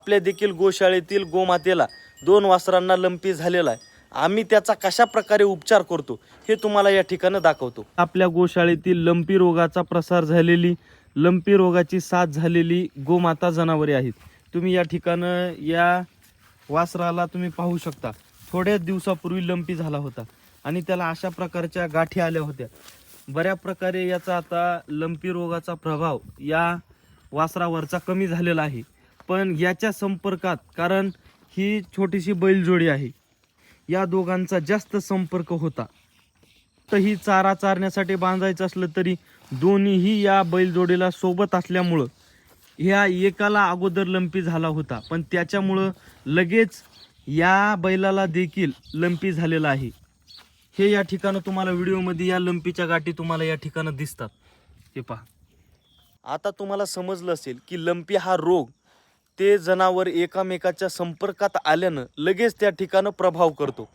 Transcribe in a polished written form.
आपल्या देखील गोशाळेतील गोमातेला 2 वासरांना लंपी झालेला आहे। आम्ही त्याचा कशा प्रकारे उपचार करतो हे तुम्हाला या ठिकाणी दाखवतो। आपल्या गोशाळेतील लंपी रोगाचा प्रसार झालेली, लंपी रोगाची साथ झालेली गोमाता जनावरे आहेत। तुम्ही या ठिकाणी या वासराला तुम्ही पाहू शकता, थोड्याच दिवसापूर्वी लंपी झाला होता आणि त्याला अशा प्रकारच्या गाठी आल्या होत्या। बऱ्या प्रकारे याचा आता लंपी रोगाचा प्रभाव या वासरावरचा कमी झालेला आहे। पण याच्या संपर्कात, कारण ही छोटीशी बैलजोडी आहे, या दोघांचा जास्त संपर्क होता। तर ही चारा चारण्यासाठी बांधायचं असलं तरी दोन्हीही या बैलजोडीला सोबत असल्यामुळं ह्या एकाला अगोदर लंपी झाला होता, पण त्याच्यामुळं लगेच या बैलाला देखील लंपी झालेला आहे। हे या ठिकाणी तुम्हाला व्हिडिओमध्ये या लंपीच्या गाठी तुम्हाला या ठिकाणी दिसतात, हे पहा। आता तुम्हाला समजलं असेल की लंपी हा रोग ते जनावर एकामेकाच्या संपर्कात आल्यानं लगेच त्या ठिकाणी प्रभाव करतो।